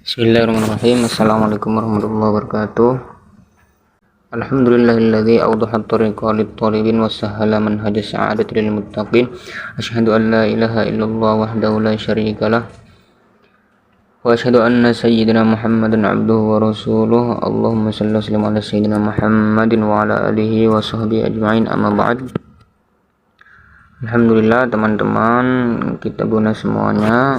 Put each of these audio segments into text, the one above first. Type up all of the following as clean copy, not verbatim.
Bismillahirrahmanirrahim. Assalamualaikum warahmatullahi wabarakatuh. Alhamdulillahilladzi awdaha at-tariqa lit-talibin wa sahhala manhaja sa'adati lil muttaqin. Asyhadu an la ilaha illallah wahdahu la syarika lah. Wa asyhadu anna sayyidina Muhammadan abduhu wa rasuluh. Allahumma shalli wa sallim ala sayyidina Muhammadin wa ala alihi wa sahbihi ajma'in. Amma ba'd. Alhamdulillah teman-teman, kita guna semuanya.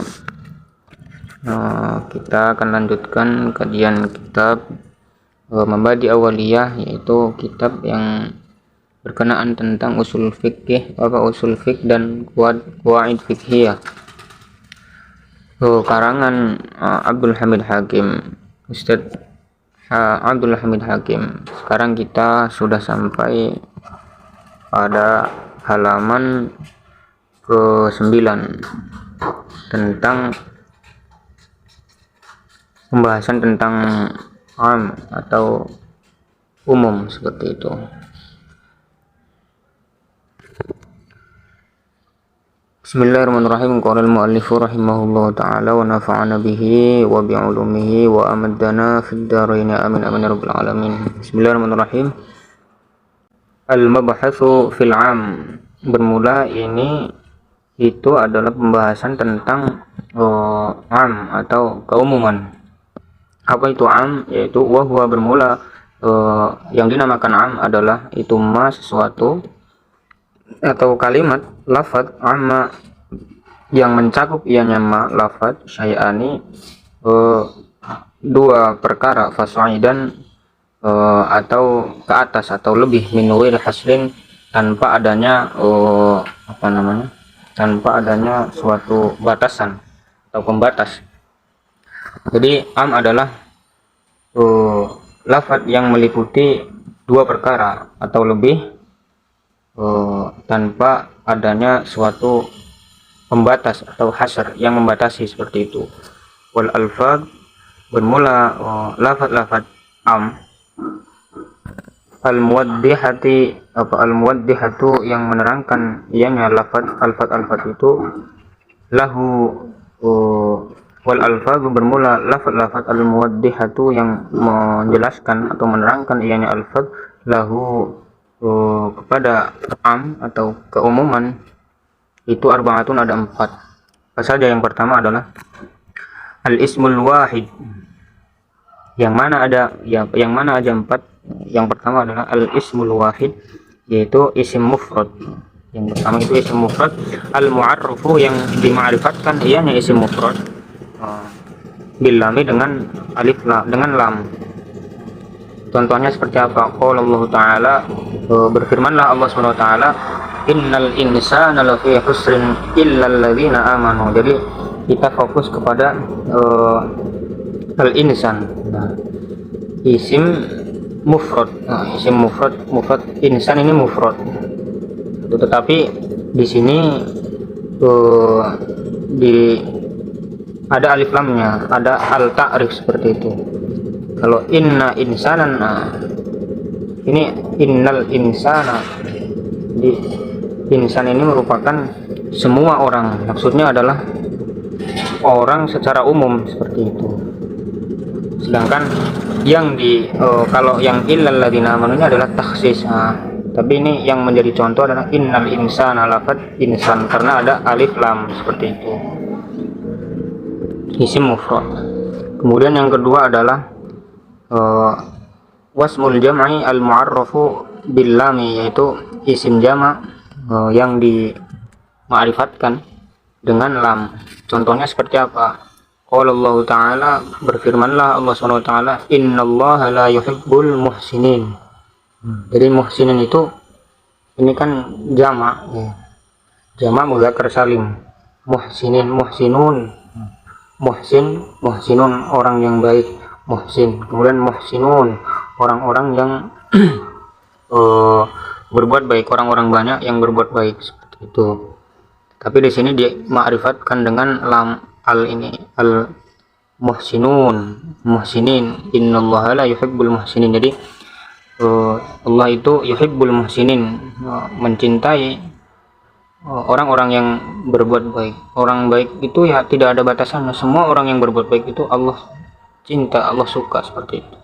Kita akan lanjutkan kajian kitab Mabadi Awaliyah, yaitu kitab yang berkenaan tentang usul fikih, usul fikih dan qawaid fikhiyah, karangan Abdul Hamid Hakim, Ustadz Abdul Hamid Hakim. Sekarang kita sudah sampai pada halaman ke-9 tentang pembahasan tentang am atau umum, seperti itu. Bismillahirrahmanirrahim. Qala al-mu'allifu rahimahullahu ta'ala wa nafa'ana bihi wa bi'ulumihi wa amaddana fid dharain amin amin ya rabbal alamin. Bismillahirrahmanirrahim. Al-mabhatsu fil am. Bermula ini itu adalah pembahasan tentang am atau keumuman. Apa itu am? Yaitu wahwa bermula, yang dinamakan am adalah itu sesuatu atau kalimat lafadz amma yang mencakup ianya lafadz syai'ani, dua perkara, fasaidan atau ke atas atau lebih, min ghairi hasrin, tanpa adanya tanpa adanya suatu batasan atau pembatas. Jadi am adalah lafadz yang meliputi dua perkara atau lebih, tanpa adanya suatu pembatas atau hasar yang membatasi, seperti itu. Wal alfadz bermula lafadz am al-muwaddihatu yang menerangkan ianya alfadz itu lahu. Wal alfadz bermula lafadz al-muwaddihatu yang menjelaskan atau menerangkan ianya alfadz lahu kepada am atau keumuman itu arba'atun, ada 4. Apa saja? Yang pertama adalah al-ismul wahid, yang mana aja 4. Yang pertama adalah al-ismul wahid, yaitu isim mufrad. Yang pertama itu isim mufrad al-mu'arrafu, yang dima'rifatkan ianya isim mufrad bilami dengan alif lam, dengan lam. Contohnya seperti apa? Qala Allah Ta'ala, berfirmanlah Allah Subhanahu wa taala, innal insana lafi khusrin illal ladzina amanu. Jadi kita fokus kepada al-insan. Isim mufrad. Isim mufrad insan ini mufrad. Tetapi di sini ada alif lamnya, ada al ta'rif, seperti itu. Kalau inna insanan, ini innal insana, di insan ini merupakan semua orang, maksudnya adalah orang secara umum, seperti itu. Sedangkan yang kalau yang illal ladzina amanu ini adalah takhsis. Tapi ini yang menjadi contoh adalah innal insana, lafadz insan, karena ada alif lam, seperti itu, isim mufrad. Kemudian yang kedua adalah wasmul jam'i al-mu'arrafu bil lami, yaitu isim jama' yang dima'rifatkan dengan lam. Contohnya seperti apa? Qala Allah Ta'ala, berfirmanlah Allah Subhanahu wa taala, innallaha la yuhibbul muhsinin. Jadi muhsinin itu ini kan jama', jama' mudzakkar salim. Muhsinin, muhsinun, muhsin, muhsinun, orang yang baik, muhsin. Kemudian muhsinun, orang-orang yang berbuat baik, orang-orang banyak yang berbuat baik, seperti itu. Tapi di sini dia ma'rifatkan dengan lam al muhsinun, muhsinin, innallaha la yuhibbul muhsinin. Jadi Allah itu yuhibbul muhsinin, mencintai orang-orang yang berbuat baik. Orang baik itu ya tidak ada batasan. Semua orang yang berbuat baik itu Allah cinta, Allah suka seperti itu.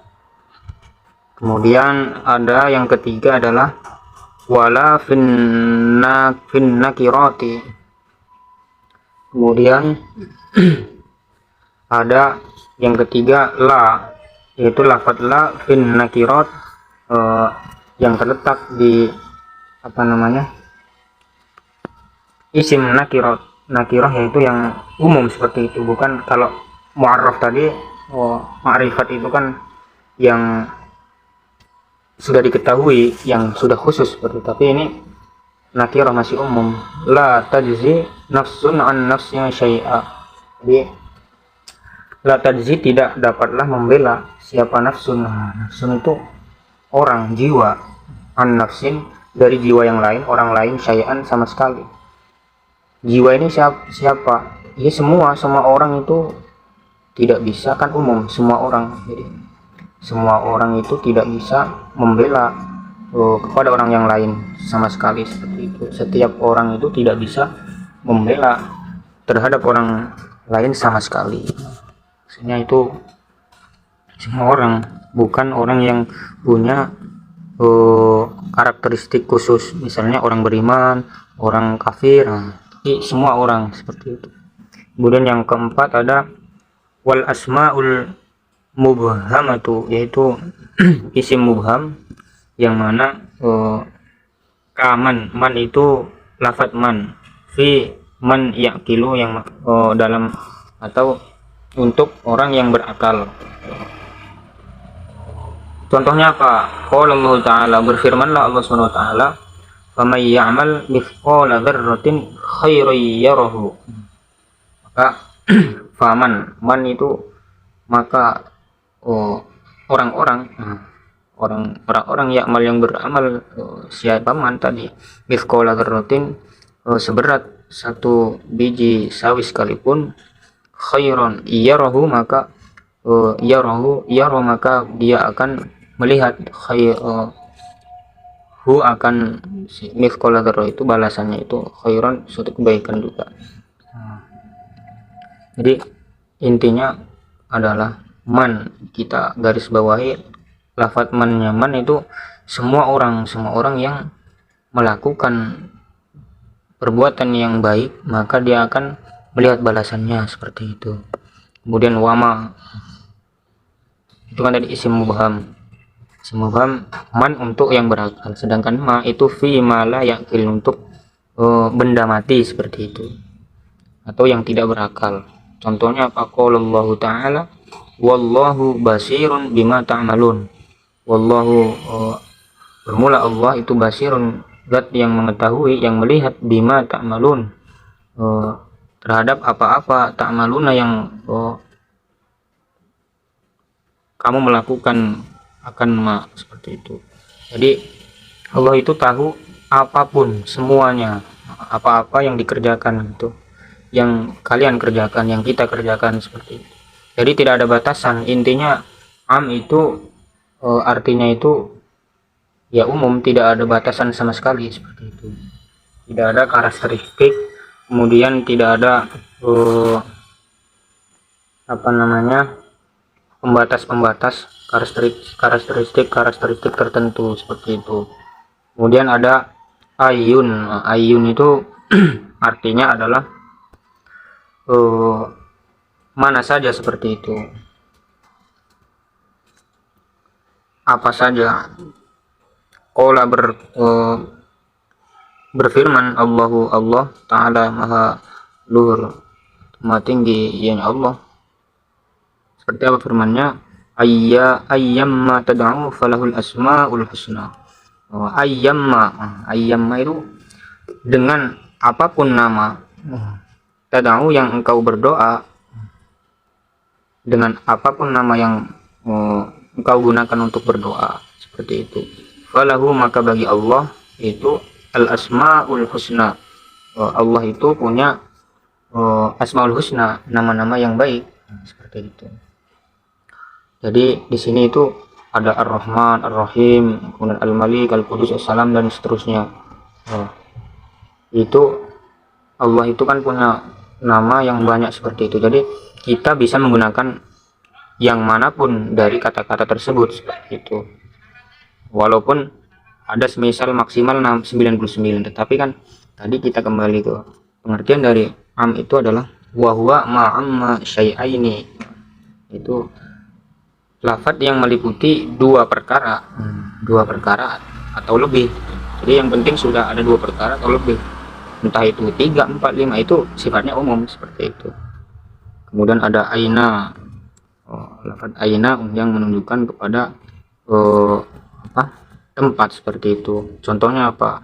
Kemudian ada yang ketiga adalah wala finnakirati. Kemudian ada yang ketiga la, yaitu lafadz la finnakirat, yang terletak di isim nakirat. Nakirah yaitu yang umum seperti itu, bukan kalau mu'arraf tadi, ma'rifat itu kan yang sudah diketahui, yang sudah khusus seperti itu. Tapi ini nakirah masih umum. La tajzi nafsun an nafsnya syai'a. Jadi la tajzi tidak dapatlah membela siapa nafsun. Nafsun itu orang, jiwa, an nafsin dari jiwa yang lain, orang lain, syai'an sama sekali. Jiwa ini siapa? Ya semua orang itu tidak bisa, kan umum semua orang. Jadi semua orang itu tidak bisa membela kepada orang yang lain sama sekali seperti itu. Setiap orang itu tidak bisa membela terhadap orang lain sama sekali. Maksudnya itu semua orang, bukan orang yang punya karakteristik khusus, misalnya orang beriman, orang kafir, tapi semua orang seperti itu. Kemudian yang keempat ada wal asmaul mubhamatu, yaitu isim mubham yang mana kaman, man itu lafadz man, fi man yaqilu, yang dalam atau untuk orang yang berakal. Contohnya apa? Qala Allah Ta'ala, berfirmanlah Allah Subhanahu wa taala, "Faman ya'mal mithqala dzarratin khairan yarahu." Maka faman, man itu maka orang-orang yakmal yang beramal, siapa man tadi, mithqala dzarratin, seberat satu biji sawi sekalipun, khairan yarahu, maka yarahu maka dia akan melihat, hu akan mithqala dzarrah itu balasannya itu khairan, suatu kebaikan juga. Jadi intinya adalah man, kita garis bawahi lafadz man, nyaman itu semua orang yang melakukan perbuatan yang baik, maka dia akan melihat balasannya seperti itu. Kemudian wama itu kan dari isim mubham. Isim mubham man untuk yang berakal, sedangkan ma itu fi ma la yaqil, untuk benda mati seperti itu atau yang tidak berakal. Contohnya apa? Qaulullahu ta'ala, wallahu basirun bima ta'malun. Wallahu, bermula Allah itu basirun, zat yang mengetahui, yang melihat, bima ta'malun, terhadap apa-apa, ta'maluna yang kamu melakukan, akan seperti itu. Jadi Allah itu tahu apapun, semuanya, apa-apa yang dikerjakan itu, yang kalian kerjakan, yang kita kerjakan seperti itu. Jadi tidak ada batasan. Intinya am itu artinya itu ya umum, tidak ada batasan sama sekali seperti itu. Tidak ada karakteristik, kemudian tidak ada pembatas karakteristik tertentu seperti itu. Kemudian ada ayun. Ayun itu artinya adalah mana saja seperti itu, apa saja. Qala berfirman Allah Ta'ala maha luhur, maha tinggi yang Allah. Seperti apa firmannya? Ayyamma tad'u falahul asmaul husna. Ayyamma itu dengan apapun nama, tad'u yang engkau berdoa, dengan apapun nama yang engkau gunakan untuk berdoa seperti itu. Falahu, maka bagi Allah itu al asmaul husna. Allah itu punya asmaul husna, nama-nama yang baik seperti itu. Jadi di sini itu ada Ar-Rahman, Ar-Rahim, kemudian Al-Malik, Al-Qudus, As-Salam, dan seterusnya. Itu Allah itu kan punya nama yang banyak seperti itu. Jadi kita bisa menggunakan yang manapun dari kata-kata tersebut, seperti itu. Walaupun ada semisal maksimal 99, tetapi kan tadi kita kembali ke pengertian dari am itu adalah wahwa ma'amma syai'aini, itu lafadz yang meliputi dua perkara atau lebih. Jadi yang penting sudah ada dua perkara atau lebih, entah itu 3, 4, 5, itu sifatnya umum, seperti itu. Kemudian ada aina, lafadz aina yang menunjukkan kepada tempat, seperti itu. Contohnya apa?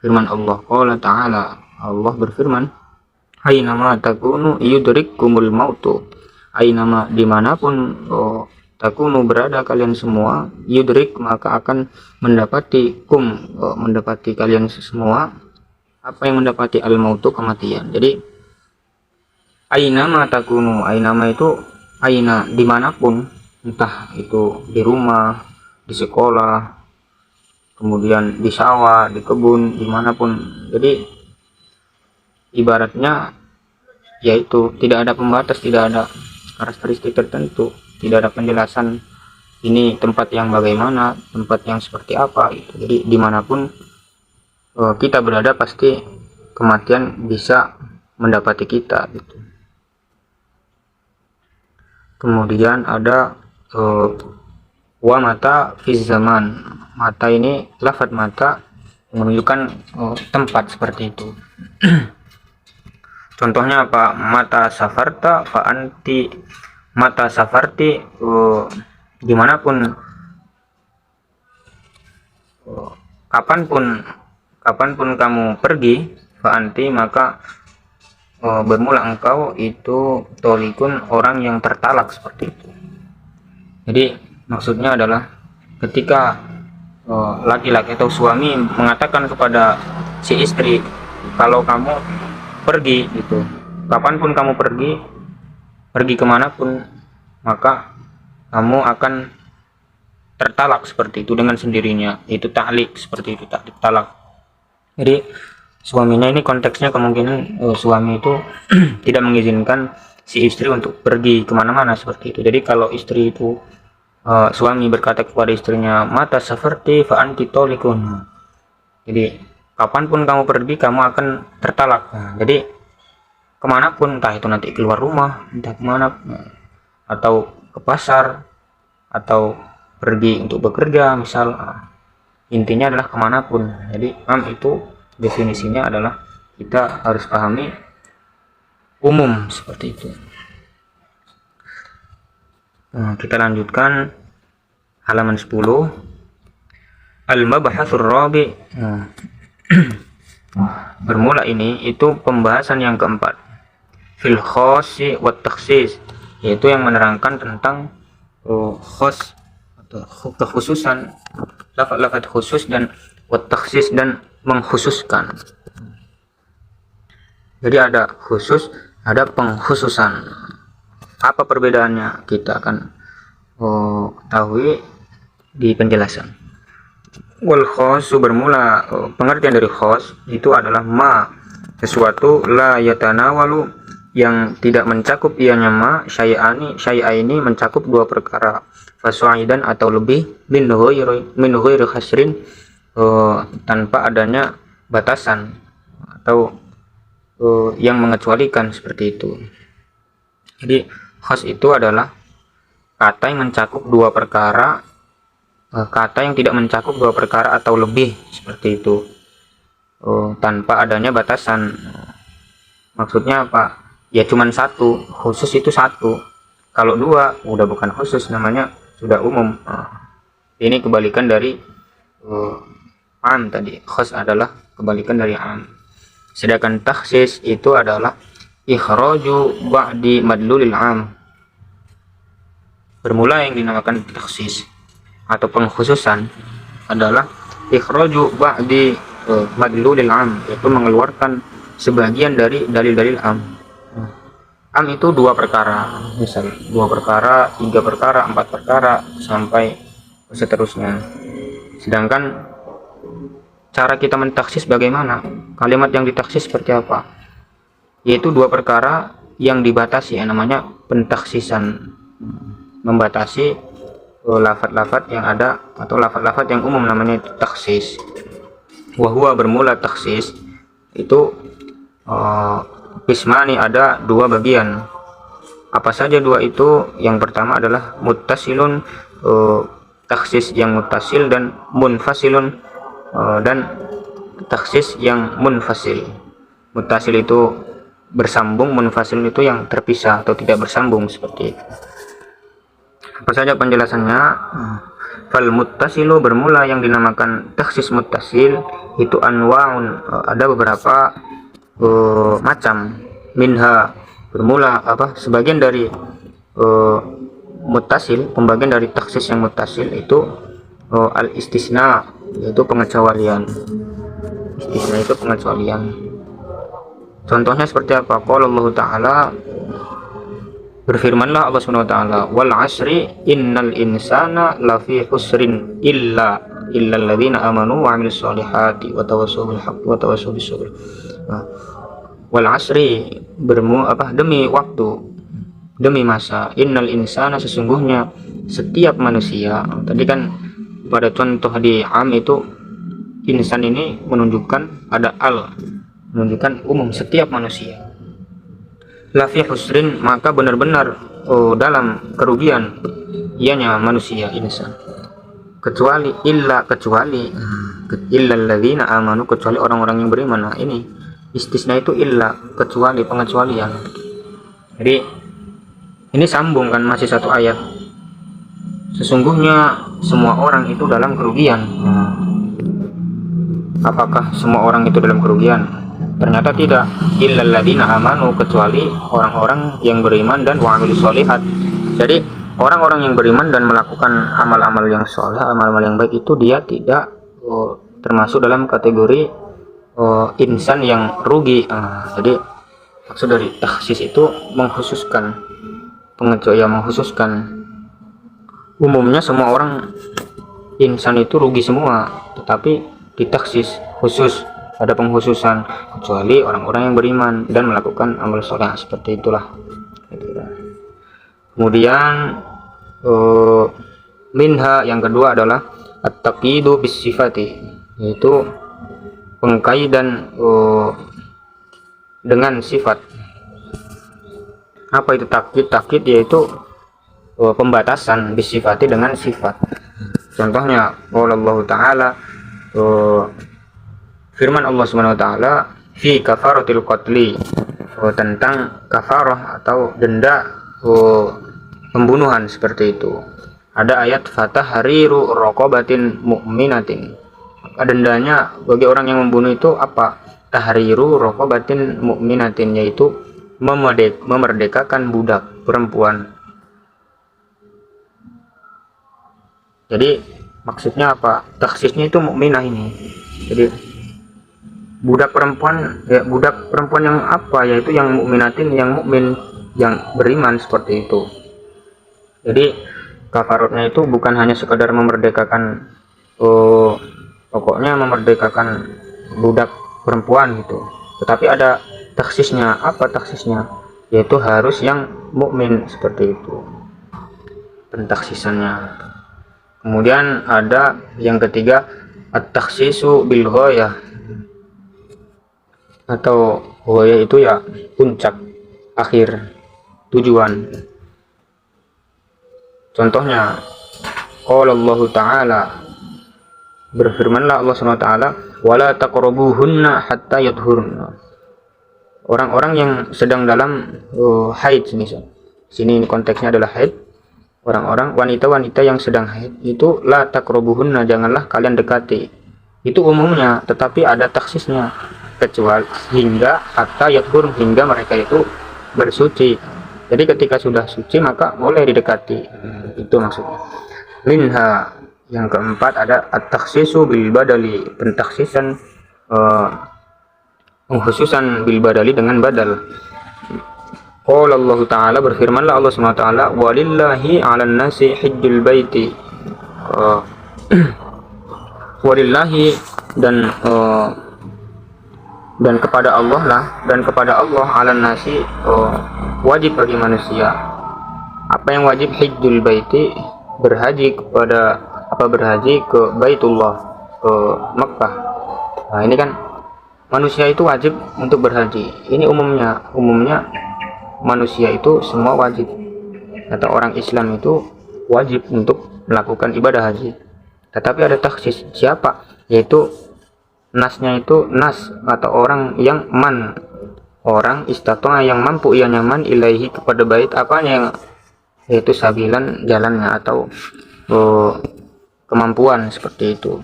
Firman Allah, qala ta'ala, Allah berfirman, ainama takunu yudrikkumul mautu, ainama dimanapun takunu berada kalian semua, yudrik maka akan mendapati mendapati kalian semua apa yang mendapati, al mautu kematian. Jadi ainama takunu, ainama itu aina dimanapun, entah itu di rumah, di sekolah, kemudian di sawah, di kebun, dimanapun. Jadi ibaratnya yaitu tidak ada pembatas, tidak ada karakteristik tertentu, tidak ada penjelasan ini tempat yang bagaimana, tempat yang seperti apa itu. Jadi dimanapun kita berada pasti kematian bisa mendapati kita gitu. Kemudian ada wa mata fi zaman, mata ini lafadz mata menunjukkan tempat, seperti itu. Contohnya apa? Mata safarta fa anti, mata safarti dimanapun, kapanpun kamu pergi, fa anti maka bermula engkau itu tolikun, orang yang tertalak, seperti itu. Jadi maksudnya adalah ketika laki-laki atau suami mengatakan kepada si istri, kalau kamu pergi gitu, kapanpun kamu pergi kemanapun, maka kamu akan tertalak, seperti itu, dengan sendirinya. Itu ta'liq, seperti itu, talak. Jadi suaminya ini konteksnya kemungkinan suami itu tidak mengizinkan si istri untuk pergi kemana-mana, seperti itu. Jadi kalau istri itu suami berkata kepada istrinya, mata seperti fa anti tolikun, jadi kapanpun kamu pergi kamu akan tertalak. Jadi kemanapun, entah itu nanti keluar rumah, entah kemana, atau ke pasar, atau pergi untuk bekerja misal, intinya adalah kemanapun. Jadi am itu definisinya adalah kita harus pahami umum, seperti itu. Kita lanjutkan halaman 10. Al-mabhatsur rabi. Bermula ini itu pembahasan yang keempat. Fil khossi wat takhsis, yaitu yang menerangkan tentang khos atau kekhususan, lafaz khusus, dan wat takhsis, dan mengkhususkan. Jadi ada khusus, ada pengkhususan. Apa perbedaannya kita akan ketahui di penjelasan. Wal khosu, bermula pengertian dari khos itu adalah ma, sesuatu, la yatanawalu, yang tidak mencakup ianya ma, syai'aini mencakup dua perkara, fasu'idan atau lebih, min ghairi khasrin, tanpa adanya batasan atau yang mengecualikan, seperti itu. Jadi khas itu adalah kata yang mencakup dua perkara, kata yang tidak mencakup dua perkara atau lebih, seperti itu, tanpa adanya batasan. Maksudnya apa? Ya cuman satu, khusus itu satu. Kalau dua udah bukan khusus, namanya sudah umum. Ini kebalikan dari am tadi. Khas adalah kebalikan dari am. Sedangkan takhsis itu adalah ikhraju ba'di madlulil am. Bermula yang dinamakan takhsis atau pengkhususan adalah ikhraju ba'di madlulil am, yaitu mengeluarkan sebagian dari dalil-dalil am. Am itu dua perkara, misal dua perkara, tiga perkara, empat perkara, sampai seterusnya. Sedangkan cara kita mentaksis bagaimana? Kalimat yang ditaksis seperti apa? Yaitu dua perkara yang dibatasi, namanya pentaksisan. membatasi lafaz-lafaz yang ada atau lafaz-lafaz yang umum, namanya itu takhsis. Wahwa bermula takhsis itu qismani, ada dua bagian. Apa saja dua itu? Yang pertama adalah muttasilun, takhsis yang muttasil, dan munfasilun, dan takhsis yang munfasil. Muttasil itu bersambung, munfasil itu yang terpisah atau tidak bersambung, seperti itu. Apa saja penjelasannya? Fal muttasilu bermula yang dinamakan takhsis muttasil itu anwaun, ada beberapa macam. Minha bermula sebagian dari muttasil, pembagian dari takhsis yang muttasil itu al istisna, yaitu pengecualian. Istisna itu pengecualian. Contohnya seperti apa? Qala Allah Ta'ala, berfirmanlah Allah Subhanahu wa taala, wal asri innal insana lafi khusrin illa alladzina amanu wa 'amilus solihati wa tawassaw bil haqqi wa tawassaw bis sabr. Wal asri demi waktu, demi masa, innal insana sesungguhnya setiap manusia. Tadi kan pada contoh di am itu insan ini menunjukkan ada al, menunjukkan umum, setiap manusia. Lafi husrin, maka benar-benar dalam kerugian ianya manusia, insan. Kecuali alladzina amanu, kecuali orang-orang yang beriman. Nah, ini istisna itu illa, kecuali, pengecualian. Jadi ini sambung kan, masih satu ayat. Sesungguhnya semua orang itu dalam kerugian. Apakah semua orang itu dalam kerugian? Ternyata tidak. Illal ladzina amanu, kecuali orang-orang yang beriman dan wa amilus sholihat. Jadi orang-orang yang beriman dan melakukan amal-amal yang soleh, amal-amal yang baik itu dia tidak termasuk dalam kategori insan yang rugi. Jadi maksud dari takhsis itu mengkhususkan, pengecualian, mengkhususkan. Umumnya semua orang insan itu rugi semua, tetapi ditaksis khusus, ada pengkhususan, kecuali orang-orang yang beriman dan melakukan amal soleh, seperti itulah. Kemudian minha yang kedua adalah at-taqidu bis sifati, yaitu pengkaidan dengan sifat. Apa itu takkid? Takkid yaitu pembatasan bis sifati, dengan sifat. Contohnya Allah Ta'ala, firman Allah Subhanahu wa taala fi kafaratil qatli, tentang kafarah atau denda pembunuhan, seperti itu. Ada ayat fatahriru raqabatin mu'minatin. Dendanya bagi orang yang membunuh itu apa? Tahriru raqabatin mu'minatin, yaitu memerdekakan budak perempuan. Jadi maksudnya apa? Takhsisnya itu mukminah ini. Jadi budak perempuan, ya budak perempuan yang apa? Yaitu yang mukminatin, yang mukmin, yang beriman, seperti itu. Jadi kafaratnya itu bukan hanya sekadar memerdekakan, pokoknya memerdekakan budak perempuan gitu. Tetapi ada takhsisnya. Apa takhsisnya? Yaitu harus yang mukmin, seperti itu pentakhsisannya. Kemudian ada yang ketiga, at-takhsisu bil ghayah, atau ghayah itu ya puncak, akhir, tujuan. Contohnya qala Allah Ta'ala, berfirmanlah Allah SWT, wala taqrabuhunna hatta yadhurna. Orang-orang yang sedang dalam haid, sini konteksnya adalah haid. Orang-orang wanita-wanita yang sedang haid itu la taqrabuhunna, janganlah kalian dekati. Itu umumnya, tetapi ada takhsisnya, kecuali hingga hatta yadhur, hingga mereka itu bersuci. Jadi ketika sudah suci maka boleh didekati. Itu maksudnya. Minha yang keempat ada at-takhsisu bil badali, pentakhsisan, pengkhususan bil badali, dengan badal. Qala Allah Ta'ala, berfirmanlah Allah SWT, walillahi 'alan nasi hajjul baiti, walillahi, dan kepada Allah lah, dan kepada Allah 'alan nasi, wajib bagi manusia, Apa yang wajib? Hajjul baiti, berhaji ke Baitullah, ke Mekah. Nah, ini kan manusia itu wajib untuk berhaji. Ini umumnya manusia itu semua wajib, atau orang Islam itu wajib untuk melakukan ibadah haji. Tetapi ada takhsis, siapa? Yaitu nasnya itu nas atau orang yang orang istatoa yang mampu ia nyaman ilaihi kepada bait, apanya yang yaitu sabilan, jalannya, atau kemampuan seperti itu.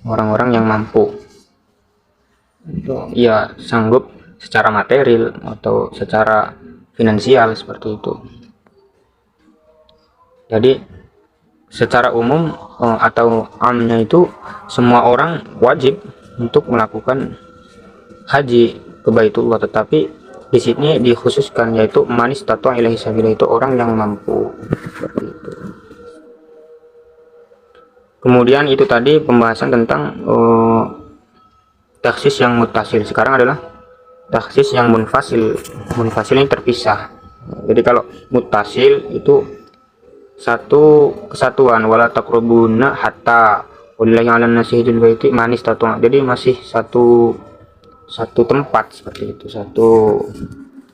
Orang-orang yang mampu ia sanggup secara material atau secara finansial seperti itu. Jadi secara umum atau amnya itu semua orang wajib untuk melakukan haji ke Baitullah, tetapi di sini dikhususkan yaitu manis tato ilahi sabila, itu orang yang mampu seperti itu. Kemudian itu tadi pembahasan tentang taksis yang mutasil. Sekarang adalah taksis yang munfasil. Munfasil ini terpisah. Jadi kalau mutasil itu satu kesatuan, wala taqrabuna hatta wallahi 'alan nasi hijjul baiti manis tato. Jadi masih satu tempat seperti itu,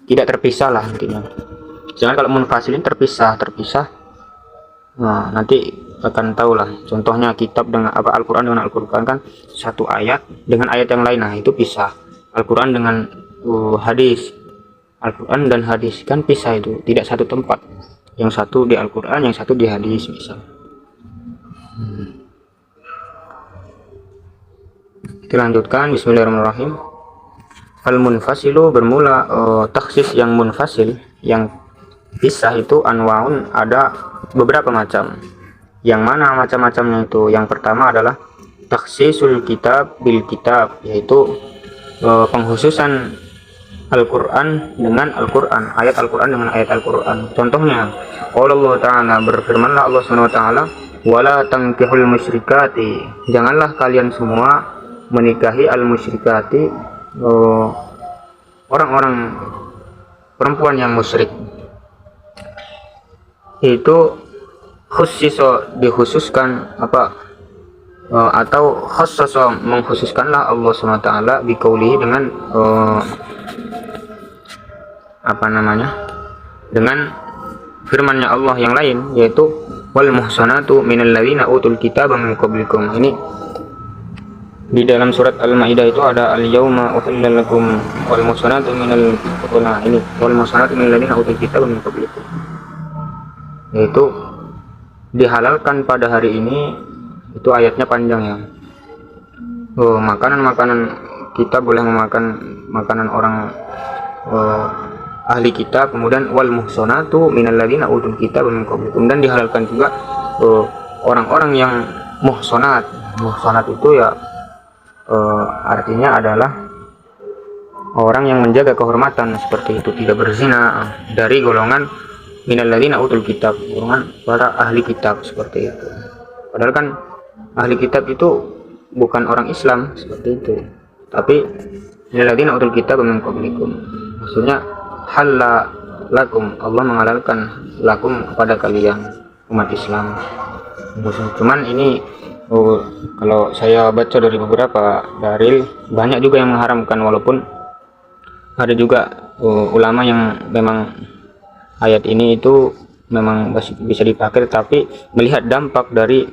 tidak terpisah lah intinya. Jangan kalau munfasil ini terpisah. Nah, nanti akan tahu lah. Contohnya kitab dengan Al-Quran dengan Al-Quran kan satu ayat dengan ayat yang lain, nah itu pisah. Al-Quran dengan hadis, Al-Quran dan hadis kan pisah, itu tidak satu tempat. Yang satu di Al-Quran, yang satu di hadis misal. Kita lanjutkan. Bismillahirrahmanirrahim. Al-munfasilu bermula takhsis yang munfasil, yang pisah itu anwaun, ada beberapa macam. Yang mana macam-macamnya itu? Yang pertama adalah takhsisul kitab bil kitab, yaitu pengkhususan Al-Quran dengan Al-Quran, ayat Al-Quran dengan ayat Al-Quran. Contohnya, Allah Ta'ala, berfirmanlah Allah SWT, wala tankihul musyrikati, janganlah kalian semua menikahi al-musyrikati, orang-orang perempuan yang musyrik. Itu dikhususkan atau khassasa mengkhususkanlah Allah SWT biqaulihi dengan dengan firman-Nya Allah yang lain, yaitu wal muhsanatu minal ladzina utul kitaba min qablikum. Ini di dalam surat Al-Maidah itu ada al-yauma uhilla lakum wal muhsanatu minal ini wal muhsanatu minal ladzina utul kitaba min qablikum, yaitu dihalalkan pada hari ini. Itu ayatnya panjang ya. Makanan kita boleh memakan makanan orang ahli kitab. Kemudian wal muhsanatu minal ladzina utul kitaba min qablikum, dan dihalalkan juga orang-orang yang muhsanat. Muhsanat itu ya artinya adalah orang yang menjaga kehormatan seperti itu, tidak berzina, dari golongan minal ladzina utul kitab, golongan para ahli kitab seperti itu. Padahal kan ahli kitab itu bukan orang Islam seperti itu, tapi minal ladzina utul kitab min qablikum, maksudnya halal lakum, Allah menghalalkan lakum kepada kalian umat Islam. Cuman ini kalau saya baca dari beberapa dalil, banyak juga yang mengharamkan, walaupun ada juga ulama yang memang ayat ini itu memang bisa dipakai, tapi melihat dampak dari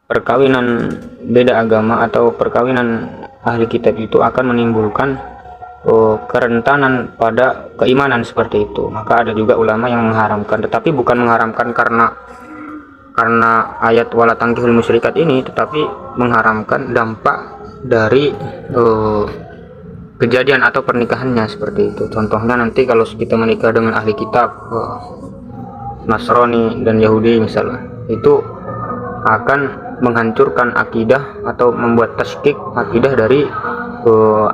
perkawinan beda agama atau perkawinan ahli kitab itu akan menimbulkan kerentanan pada keimanan seperti itu, maka ada juga ulama yang mengharamkan. Tetapi bukan mengharamkan karena ayat wala tankihul musyrikat ini, tetapi mengharamkan dampak dari kejadian atau pernikahannya seperti itu. Contohnya nanti kalau kita menikah dengan ahli kitab Nasrani dan Yahudi misalnya, itu akan menghancurkan akidah atau membuat tasykik akidah dari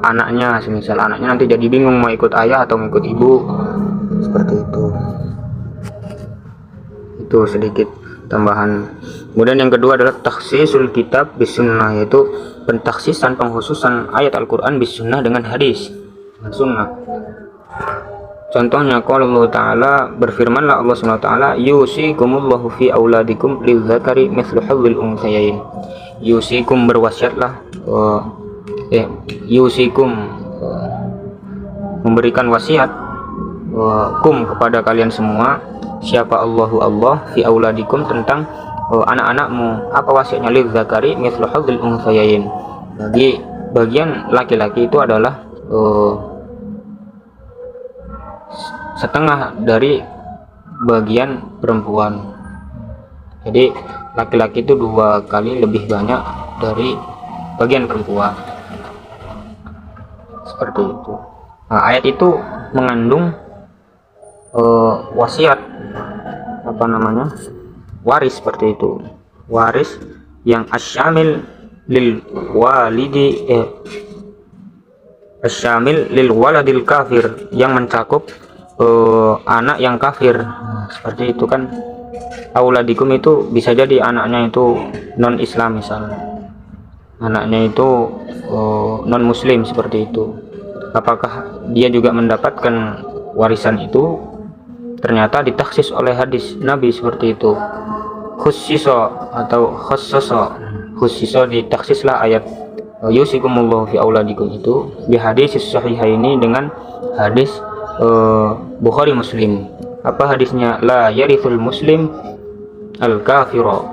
anaknya. Semisal anaknya nanti jadi bingung mau ikut ayah atau mengikut ibu seperti itu. Itu sedikit tambahan. Kemudian yang kedua adalah takhsisul kitab bis sunnah, yaitu pentaksisan pengkhususan ayat Al-Quran bis sunnah dengan hadis. sunnah. Contohnya qala Allah Ta'ala, berfirmanlah Allah Subhanahu wa taala, yusikumullahu fi auladikum lidzakari mithlu hadzil unthayain. Yusikum, berwasiatlah, yusikum, memberikan wasiat, kum, kepada kalian semua, siapa Allah fi auladikum, tentang anak-anakmu. Apa wasiatnya? Lidzakari mithlu hadzil unthayain, bagi bagian laki-laki itu adalah setengah dari bagian perempuan. Jadi laki-laki itu 2 kali lebih banyak dari bagian perempuan, seperti itu. Nah, ayat itu mengandung wasiat, waris, seperti itu. Waris yang asyamil lil walidi asyamil lil waladil kafir, yang mencakup anak yang kafir. Seperti itu kan, auladikum itu bisa jadi anaknya itu non Islam, misalnya anaknya itu non Muslim, seperti itu. Apakah dia juga mendapatkan warisan itu? Ternyata ditaksis oleh hadis Nabi seperti itu. Khussiso atau khussiso, ditaksislah ayat yusikumullahu fi auladikum itu di hadis sahihaini dengan hadis Bukhari Muslim. Apa hadisnya? La yarithul muslim al kafiro,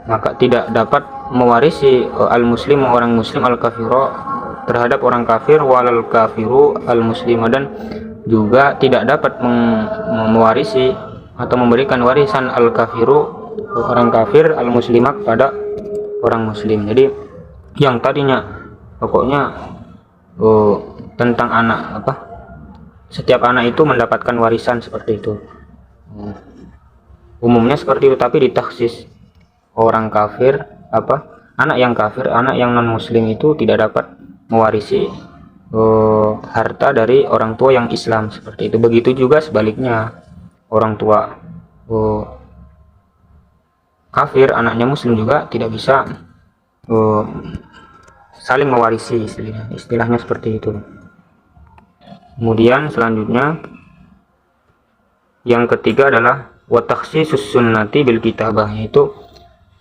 maka tidak dapat mewarisi al muslim, orang muslim, al kafiro, terhadap orang kafir, walal kafiru al muslim, dan juga tidak dapat mewarisi atau memberikan warisan al kafiru, orang kafir, al muslimat, pada orang muslim. Jadi yang tadinya pokoknya tentang anak, setiap anak itu mendapatkan warisan, seperti itu. Umumnya seperti itu, tapi ditaksis orang kafir, anak yang kafir, anak yang non muslim itu tidak dapat mewarisi harta dari orang tua yang Islam, seperti itu. Begitu juga sebaliknya, orang tua kafir, anaknya muslim juga tidak bisa saling mewarisi, istilahnya seperti itu. Kemudian selanjutnya yang ketiga adalah wa takhsisus sunnati bil kitabah, yaitu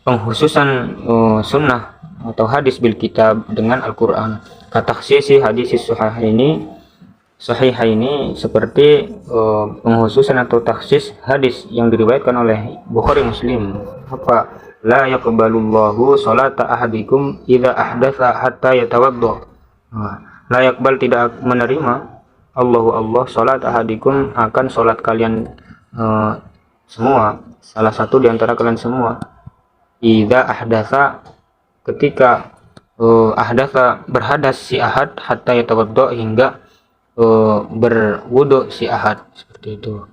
penghususan sunnah atau hadis bil kitab dengan Al-Qur'an. Katakhsisi hadis sahihaini seperti penghususan atau takhsis hadis yang diriwayatkan oleh Bukhari Muslim. Apa? La yaqbalullahu salata ahadikum idza ahdatsa hatta yatawaddo. La yaqbal, tidak menerima Allah salat ahadikum, akan salat kalian semua, salah satu di antara kalian semua, idza ahdatsa, ketika ahdatsa, berhadas si ahad, hatta yatawaddo, hingga berwudu si ahad, seperti itu.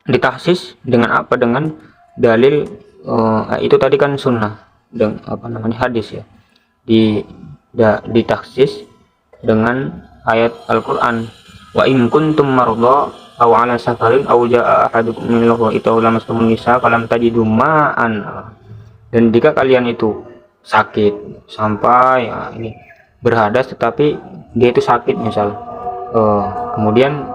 Ditaksis dengan apa? Dengan dalil itu tadi kan sunnah, dengan hadis ya. Ditaksis dengan ayat Al-Qur'an. Wa in kuntum marda aw ala safarin aw jaa ahadukum minal ghaibi aw lamastumun nisa falam tajidu ma'an. Dan jika kalian itu sakit sampai ini berhadas, tetapi dia itu sakit misal, kemudian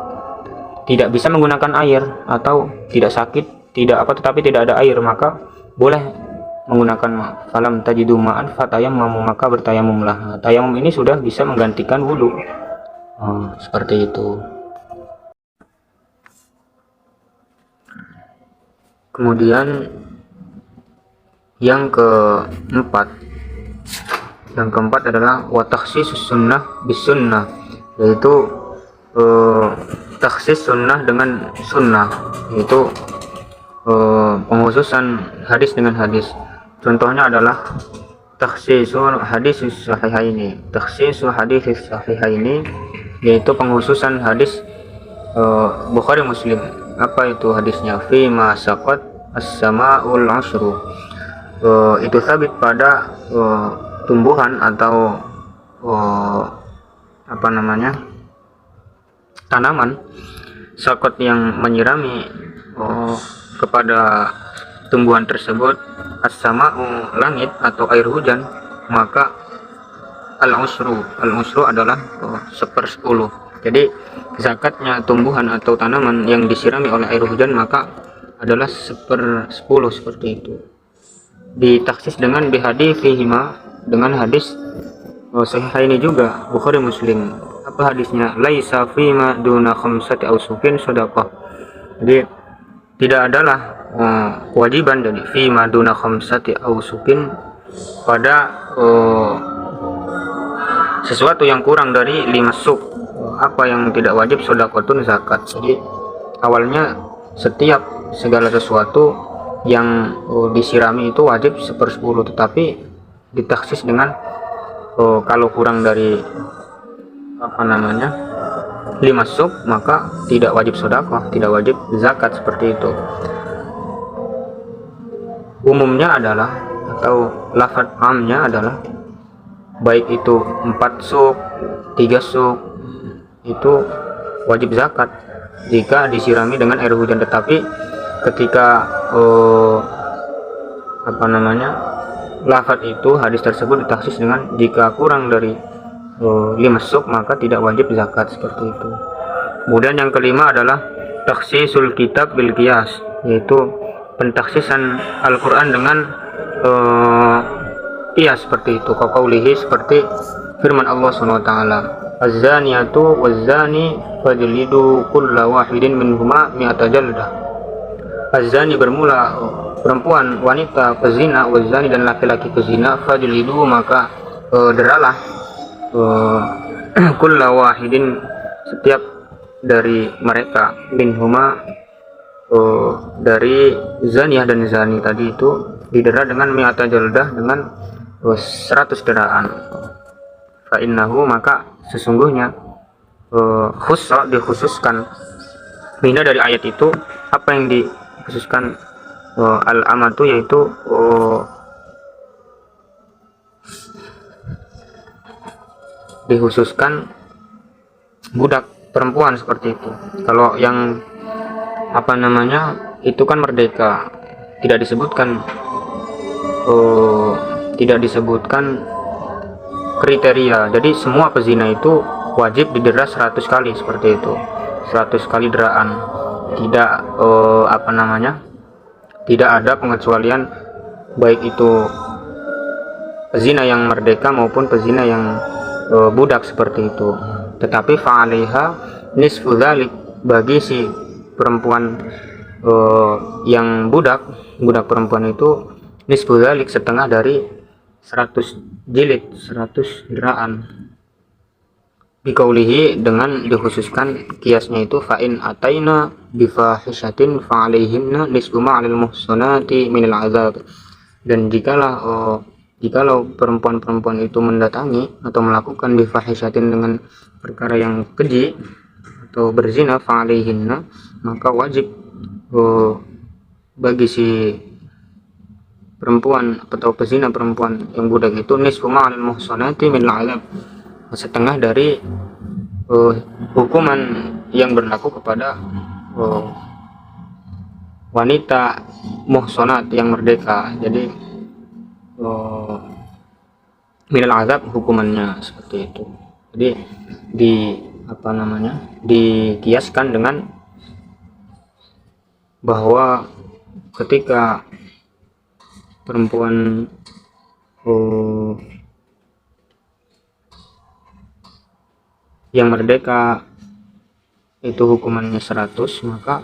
tidak bisa menggunakan air, atau tidak sakit, tetapi tidak ada air, maka boleh menggunakan falam tajidu ma'an fatayammamu, maka bertayamumlah. Tayamum ini sudah bisa menggantikan wudu. Seperti itu. Kemudian yang keempat adalah wa takhsisus sunnah bis sunnah, yaitu takhsis sunnah dengan sunnah, yaitu penghususan hadis dengan hadis. Contohnya adalah takhsisul hadis sahihaini, yaitu penghususan hadis Bukhari Muslim. Apa itu hadisnya? Fi ma saqat as-sama'ul ashru, itu sabit pada tumbuhan atau tanaman, saqat yang menyirami kepada tumbuhan tersebut, as-sama'u, langit atau air hujan, maka al-usru adalah 1/10. Jadi zakatnya tumbuhan atau tanaman yang disirami oleh air hujan maka adalah 1/10 seperti itu. Ditaksis dengan bihaditsihima, dengan hadis sahih ini juga Bukhari Muslim. Apa hadisnya? Laisa fima duna khamsati ausukin shadaqah. Jadi tidak adalah kewajiban jadi fima duna khamsati ausukin pada sesuatu yang kurang dari 5 suk. Apa yang tidak wajib sedekahun zakat. Jadi awalnya setiap segala sesuatu yang disirami itu wajib 1/10, tetapi ditaksis dengan kalau kurang dari 5 suk maka tidak wajib sedekah, tidak wajib zakat seperti itu. Umumnya adalah atau lafaz amnya adalah baik itu 4 suk, 3 suk itu wajib zakat jika disirami dengan air hujan, tetapi ketika lafaz itu hadis tersebut ditaksis dengan jika kurang dari 5 suk maka tidak wajib zakat seperti itu. Kemudian yang kelima adalah takhsisul kitab bil qiyas, yaitu pentaksisan Al-Qur'an dengan qiyas seperti itu. Qaulihi, seperti firman Allah SWT, az-zaniyatu waz-zani fajlidu kulla wahidin minhuma mi'ata jaldah. Az-zani bermula perempuan, wanita pezina, waz-zani dan laki-laki pezina, fajlidu maka deralah kulla wahidin setiap dari mereka, minhuma dari zaniyah dan zani tadi itu didera dengan mi'ata jaldah, dengan 100 deraan. Fa innahu maka sesungguhnya dikhususkan mina dari ayat itu. Apa yang dikhususkan al-amatu, yaitu dikhususkan budak perempuan seperti itu. Kalau yang itu kan merdeka, tidak disebutkan kriteria. Jadi semua pezina itu wajib didera 100 kali seperti itu, 100 kali deraan. Tidak tidak ada pengecualian, baik itu pezina yang merdeka maupun pezina yang budak seperti itu. Tetapi fa'alaiha nisfu dzalik, bagi si perempuan yang budak perempuan itu nisfu dzalik, setengah dari 100 jilid, 100 deraan. Biqaulihi, dengan dikhususkan kiasnya itu fa'in ataina bifahishatin fa'alaihinna nisfu ma'alil muhsanati minal azab. Dan jikalau perempuan-perempuan itu mendatangi atau melakukan bifahishatin dengan perkara yang keji atau berzina, fa'alaihinna maka wajib bagi si perempuan atau pezina perempuan yang budak itu nisfu ma'al muhsanati min al'adzab, setengah dari hukuman yang berlaku kepada wanita muhsanat yang merdeka. Jadi min al'adzab hukumannya seperti itu. Jadi dikiaskan dengan bahwa ketika perempuan yang merdeka itu hukumannya 100, maka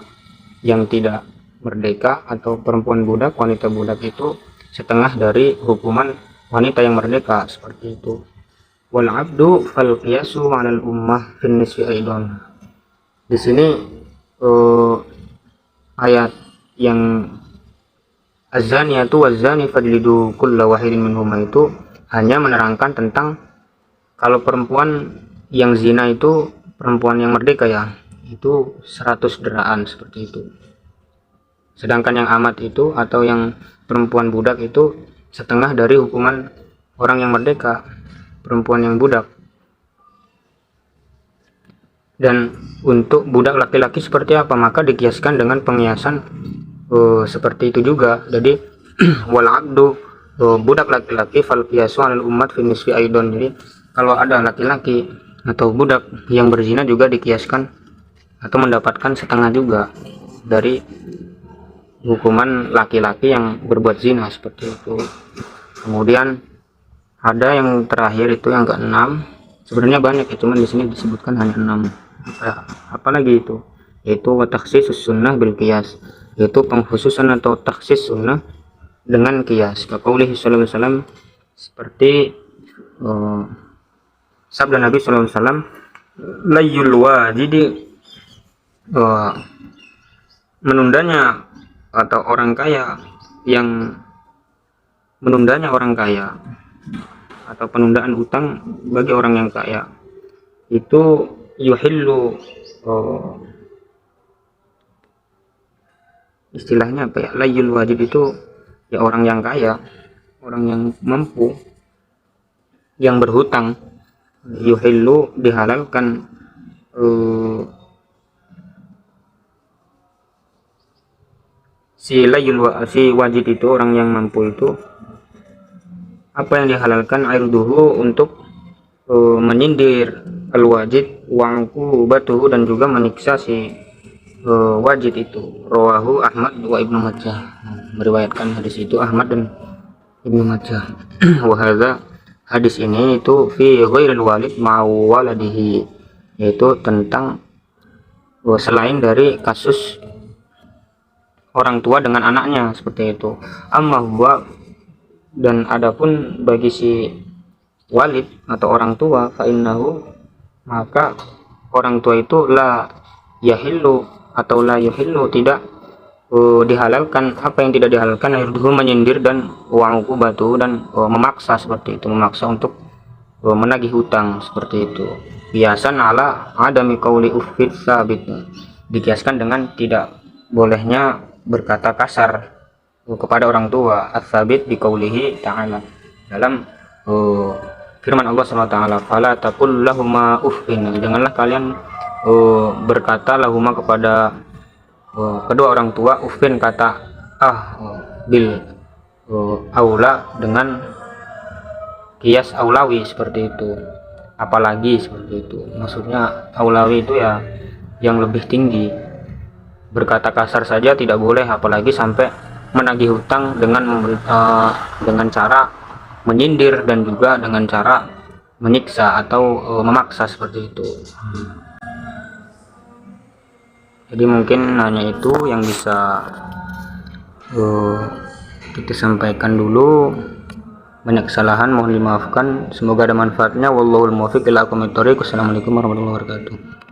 yang tidak merdeka atau perempuan budak, wanita budak itu setengah dari hukuman wanita yang merdeka seperti itu. Wal abdu fal qiyasu 'alal ummah fin nisfi aidan. Di sini ayat yang az-zaniyatu waz-zani fajlidu kulla wahidin minhuma itu hanya menerangkan tentang kalau perempuan yang zina itu perempuan yang merdeka ya, itu 100 deraan seperti itu. Sedangkan yang amat itu atau yang perempuan budak itu setengah dari hukuman orang yang merdeka, perempuan yang budak. Dan untuk budak laki-laki seperti apa? Maka dikiaskan dengan pengiasan seperti itu juga. Jadi wal abdu, budak laki-laki, fal qiyasu 'alal ummat fi nisfi aidan. Jadi kalau ada laki-laki atau budak yang berzina juga dikiaskan atau mendapatkan setengah juga dari hukuman laki-laki yang berbuat zina seperti itu. Kemudian ada yang terakhir itu yang keenam, sebenarnya banyak ya, cuman di sini disebutkan hanya 6. Apalagi itu, yaitu takhsisus sunnah bil qiyas, yaitu pengkhususan atau takhsis sunnah dengan qiyas. Qaulih sallallahu alaihi wasallam, seperti sabda Nabi sallallahu alaihi wasallam, layyul wajidi, menundanya atau orang kaya yang menundanya orang kaya atau penundaan hutang bagi orang yang kaya itu yuhillu, istilahnya apa ya, layyul wajib itu ya orang yang kaya, orang yang mampu yang berhutang, yuhillu dihalalkan si wajib itu orang yang mampu itu apa yang dihalalkan, airduhu untuk menyindir al-wajid, wangku batuhu dan juga menyiksa si wajid itu. Rawahu Ahmad wa Ibnu Majah, meriwayatkan hadis itu Ahmad dan Ibnu Majah. Wa hadis ini itu fi ghairil walid ma'u waladihi, yaitu tentang selain dari kasus orang tua dengan anaknya seperti itu. Amma huwa, dan adapun bagi si walid atau orang tua, fa innahu, maka orang tua itu la yahillu atau la yuhillu, tidak dihalalkan apa yang tidak dihalalkan, ayruhu menyindir dan wangku batu dan memaksa seperti itu, memaksa untuk menagih hutang seperti itu. Biasan ala adami qauli uffit sabit, dikiaskan dengan tidak bolehnya berkata kasar kepada orang tua, as-sabit di qaulihi ta'ala, dalam firman Allah SWT, fala taqul lahuma uffin, janganlah kalian berkata lahuma kepada kedua orang tua, uffin kata bil aula, dengan kias aulawi seperti itu, apalagi seperti itu, maksudnya aulawi itu ya yang lebih tinggi. Berkata kasar saja tidak boleh, apalagi sampai menagih hutang dengan cara menyindir dan juga dengan cara menyiksa atau memaksa seperti itu. Jadi mungkin hanya itu yang bisa kita sampaikan dulu. Banyak kesalahan mohon dimaafkan, semoga ada manfaatnya. Wallahul muwaffiq ila aqwamit thoriq. Wassalamualaikum warahmatullahi wabarakatuh.